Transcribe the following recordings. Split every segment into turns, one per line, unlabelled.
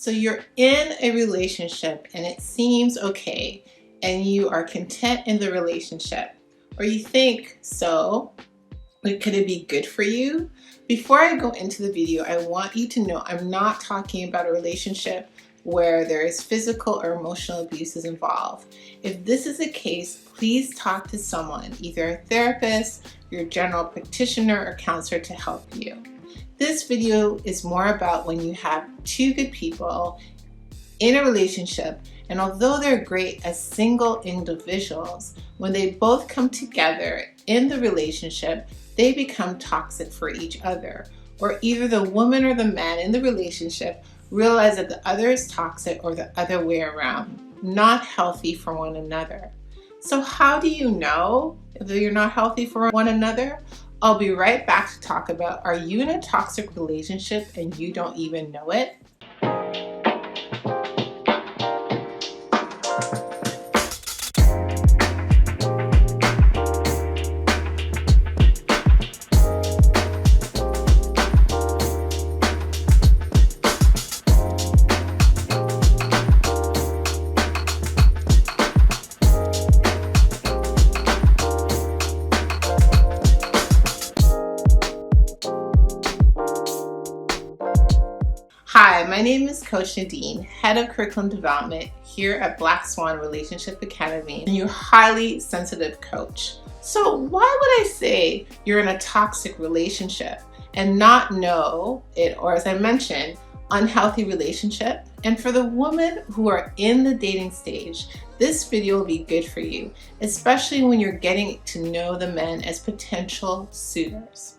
So you're in a relationship and it seems okay and you are content in the relationship, or you think so, but could it be good for you? Before I go into the video, I want you to know I'm not talking about a relationship where there is physical or emotional abuse is involved. If this is the case, please talk to someone, either a therapist, your general practitioner, or counselor to help you. This video is more about when you have two good people in a relationship, and although they're great as single individuals, when they both come together in the relationship, they become toxic for each other. Or either the woman or the man in the relationship realize that the other is toxic, or the other way around, not healthy for one another. So how do you know if you're not healthy for one another? I'll be right back to talk about, are you in a toxic relationship and you don't even know it? Hi, my name is Coach Nadine, Head of Curriculum Development here at Black Swan Relationship Academy, and your highly sensitive coach. So why would I say you're in a toxic relationship and not know it, or as I mentioned, unhealthy relationship? And for the women who are in the dating stage, this video will be good for you, especially when you're getting to know the men as potential suitors.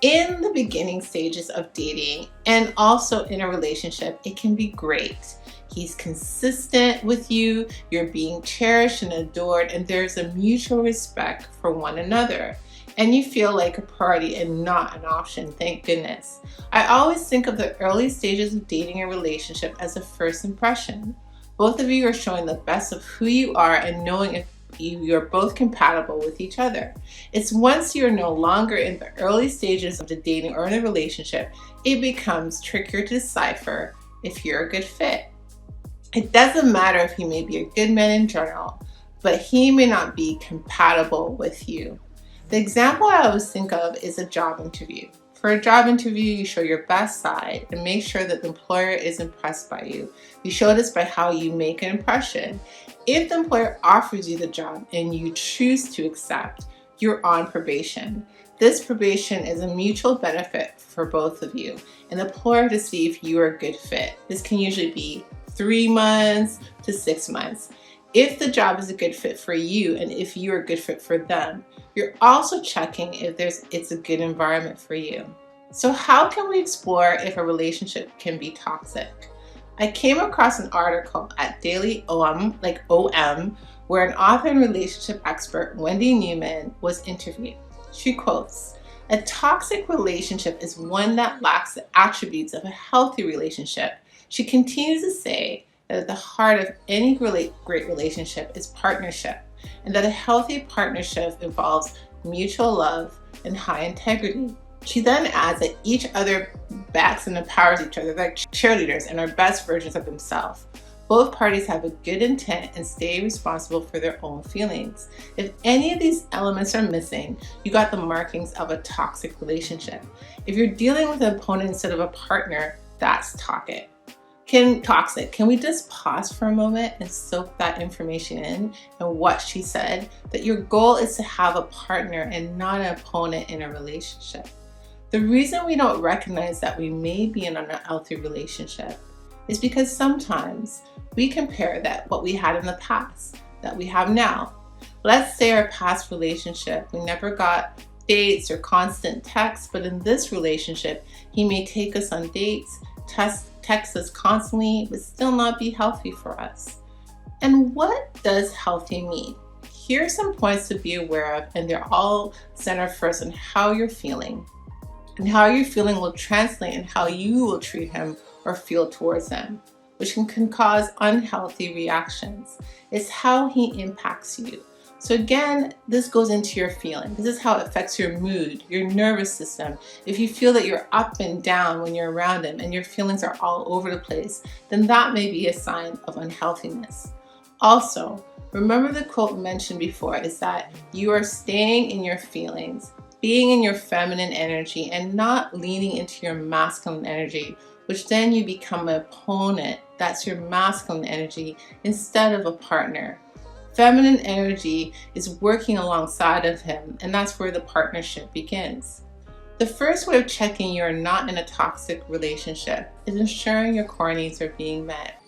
In the beginning stages of dating and also in a relationship, it can be great. He's consistent with you, you're being cherished and adored, and there's a mutual respect for one another. And you feel like a party and not an option, thank goodness. I always think of the early stages of dating a relationship as a first impression. Both of you are showing the best of who you are and knowing if you're both compatible with each other. It's once you're no longer in the early stages of the dating or in a relationship, it becomes trickier to decipher if you're a good fit. It doesn't matter if he may be a good man in general, but he may not be compatible with you. The example I always think of is a job interview. For a job interview, you show your best side and make sure that the employer is impressed by you. You show this by how you make an impression. If the employer offers you the job and you choose to accept, you're on probation. This probation is a mutual benefit for both of you, and the employer to see if you are a good fit. This can usually be 3 months to 6 months. If the job is a good fit for you and if you're a good fit for them, you're also checking if it's a good environment for you. So how can we explore if a relationship can be toxic? I came across an article at Daily OM, where an author and relationship expert, Wendy Newman, was interviewed. She quotes, "A toxic relationship is one that lacks the attributes of a healthy relationship." She continues to say that at the heart of any great relationship is partnership, and that a healthy partnership involves mutual love and high integrity. She then adds that each other backs and empowers each other like cheerleaders and are best versions of themselves. Both parties have a good intent and stay responsible for their own feelings. If any of these elements are missing, you got the markings of a toxic relationship. If you're dealing with an opponent instead of a partner, that's toxic. Can we just pause for a moment and soak that information in and what she said? That your goal is to have a partner and not an opponent in a relationship. The reason we don't recognize that we may be in an unhealthy relationship is because sometimes we compare that what we had in the past that we have now. Let's say our past relationship, we never got dates or constant texts, but in this relationship, he may take us on dates, text us constantly, but still not be healthy for us. And what does healthy mean? Here are some points to be aware of, and they're all centered first on how you're feeling. And how you're feeling will translate in how you will treat him or feel towards him, which can cause unhealthy reactions. It's how he impacts you. So again, this goes into your feeling. This is how it affects your mood, your nervous system. If you feel that you're up and down when you're around him and your feelings are all over the place, then that may be a sign of unhealthiness. Also, remember the quote mentioned before is that you are staying in your feelings, being in your feminine energy and not leaning into your masculine energy, which then you become an opponent. That's your masculine energy instead of a partner. Feminine energy is working alongside of him, and that's where the partnership begins. The first way of checking you're not in a toxic relationship is ensuring your core needs are being met.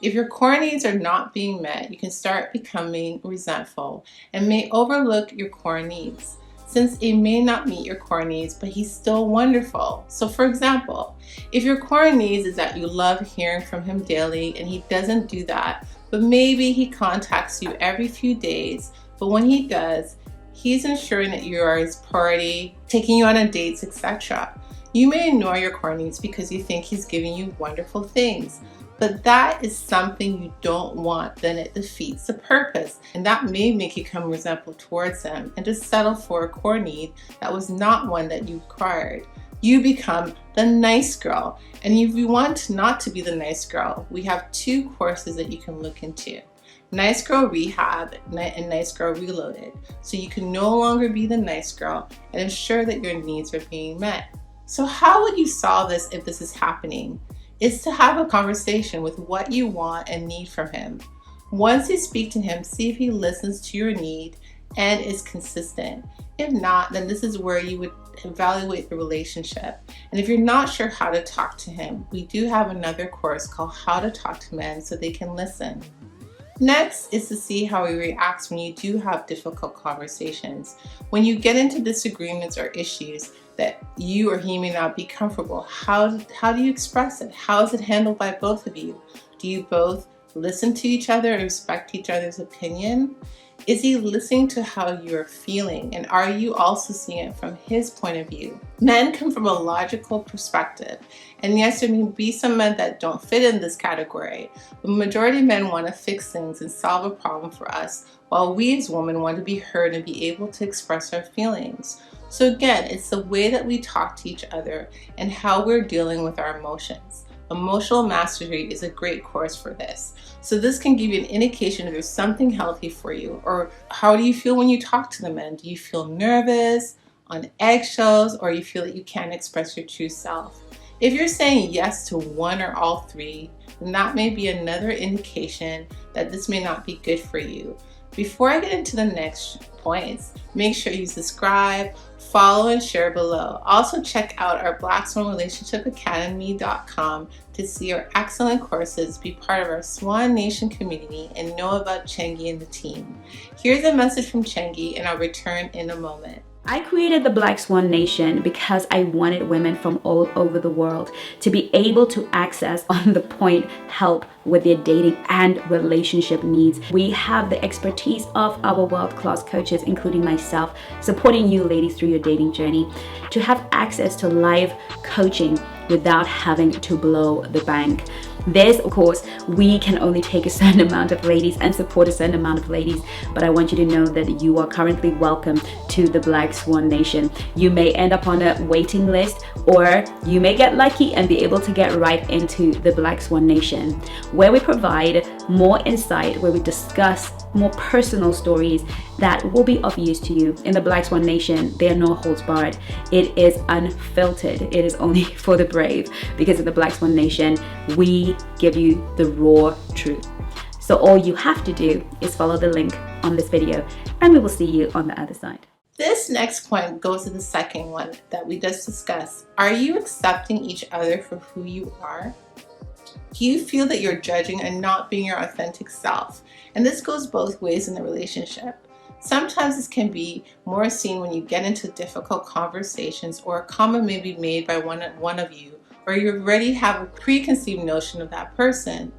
If your core needs are not being met, you can start becoming resentful and may overlook your core needs, since it may not meet your core needs, but he's still wonderful. So for example, if your core needs is that you love hearing from him daily and he doesn't do that, but maybe he contacts you every few days, but when he does, he's ensuring that you are his priority, taking you on dates, etc. You may ignore your core needs because you think he's giving you wonderful things, but that is something you don't want, then it defeats the purpose. And that may make you become resentful towards him and just settle for a core need that was not one that you required. You become the nice girl. And if you want not to be the nice girl, we have 2 courses that you can look into. Nice Girl Rehab and Nice Girl Reloaded. So you can no longer be the nice girl and ensure that your needs are being met. So how would you solve this if this is happening? It's to have a conversation with what you want and need from him. Once you speak to him, see if he listens to your need and is consistent. If not, then this is where you would evaluate the relationship. And if you're not sure how to talk to him, we do have another course called How to Talk to Men so they can listen. Next is to see how he reacts when you do have difficult conversations. When you get into disagreements or issues that you or he may not be comfortable, how do you express it? How is it handled by both of you? Do you both listen to each other and respect each other's opinion? Is he listening to how you're feeling? And are you also seeing it from his point of view? Men come from a logical perspective. And yes, there may be some men that don't fit in this category, but the majority of men want to fix things and solve a problem for us, while we as women want to be heard and be able to express our feelings. So again, it's the way that we talk to each other and how we're dealing with our emotions. Emotional Mastery is a great course for this. So this can give you an indication if there's something healthy for you, or how do you feel when you talk to the men? Do you feel nervous, on eggshells, or you feel that you can't express your true self? If you're saying yes to one or all 3, then that may be another indication that this may not be good for you. Before I get into the next points, make sure you subscribe, follow, and share below. Also check out our Black Swan Relationship Academy.com to see our excellent courses, be part of our Swan Nation community, and know about Chengi and the team. Here's a message from Chengi, and I'll return in a moment.
I created the Black Swan Nation because I wanted women from all over the world to be able to access on the point help with their dating and relationship needs. We have the expertise of our world-class coaches, including myself, supporting you ladies through your dating journey to have access to live coaching without having to blow the bank. This, of course, we can only take a certain amount of ladies and support a certain amount of ladies, but I want you to know that you are currently welcome to the Black Swan Nation. You may end up on a waiting list, or you may get lucky and be able to get right into the Black Swan Nation, where we provide more insight, where we discuss more personal stories that will be of use to you. In the Black Swan Nation, there are no holds barred. It is unfiltered. It is only for the brave, because in the Black Swan Nation, we give you the raw truth. So all you have to do is follow the link on this video, and we will see you on the other side.
This next point goes to the second one that we just discussed. Are you accepting each other for who you are? Do you feel that you're judging and not being your authentic self? And this goes both ways in the relationship. Sometimes this can be more seen when you get into difficult conversations, or a comment may be made by one of you, or you already have a preconceived notion of that person.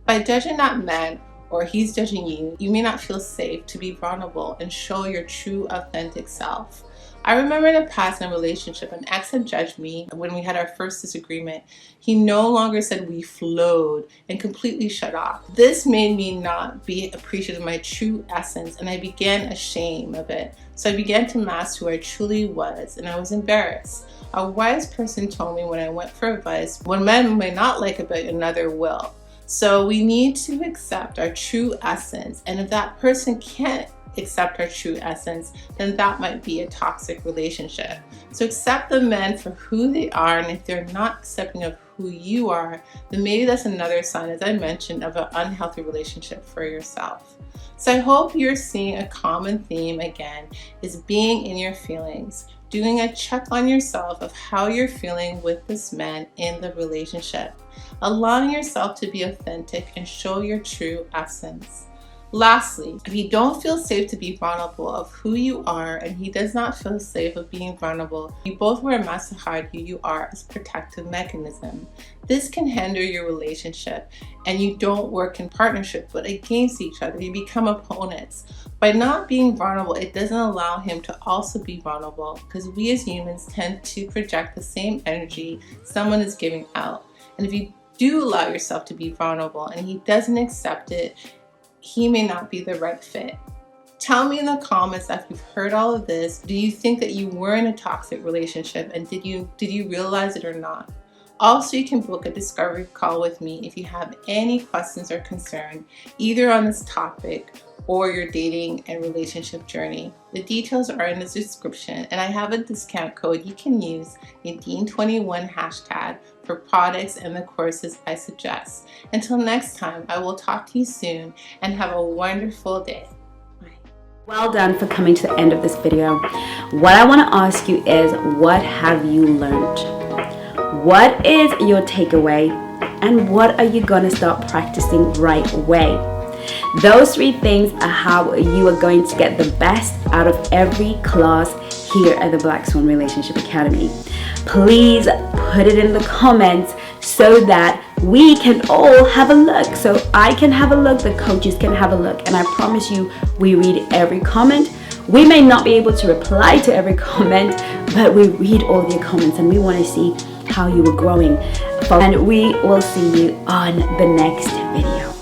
By judging that man, or he's judging you, you may not feel safe to be vulnerable and show your true authentic self. I remember in a past in a relationship, an ex had judged me when we had our first disagreement. He no longer said we flowed and completely shut off. This made me not be appreciative of my true essence, and I began ashamed of it. So I began to mask who I truly was, and I was embarrassed. A wise person told me when I went for advice, one man may not like about another will. So we need to accept our true essence, and if that person can't accept our true essence, then that might be a toxic relationship. So accept the men for who they are, and if they're not accepting of who you are, then maybe that's another sign, as I mentioned, of an unhealthy relationship for yourself. So I hope you're seeing a common theme again is being in your feelings, doing a check on yourself of how you're feeling with this man in the relationship, allowing yourself to be authentic and show your true essence. Lastly, if you don't feel safe to be vulnerable of who you are and he does not feel safe of being vulnerable, you both wear a mask to hide who you are as a protective mechanism. This can hinder your relationship and you don't work in partnership but against each other. You become opponents. By not being vulnerable, it doesn't allow him to also be vulnerable because we as humans tend to project the same energy someone is giving out. And if you do allow yourself to be vulnerable and he doesn't accept it, he may not be the right fit. Tell me in the comments if you've heard all of this. Do you think that you were in a toxic relationship, and did you realize it or not? Also, you can book a discovery call with me if you have any questions or concern, either on this topic or your dating and relationship journey. The details are in the description, and I have a discount code you can use, Nadine21 hashtag, for products and the courses I suggest. Until next time, I will talk to you soon and have a wonderful day. Bye.
Well done for coming to the end of this video. What I want to ask you is, what have you learned? What is your takeaway? And what are you going to start practicing right away? Those 3 things are how you are going to get the best out of every class here at the Black Swan Relationship Academy. Please put it in the comments so that we can all have a look. So I can have a look, the coaches can have a look, and I promise you, we read every comment. We may not be able to reply to every comment, but we read all of your comments and we want to see how you are growing. And we will see you on the next video.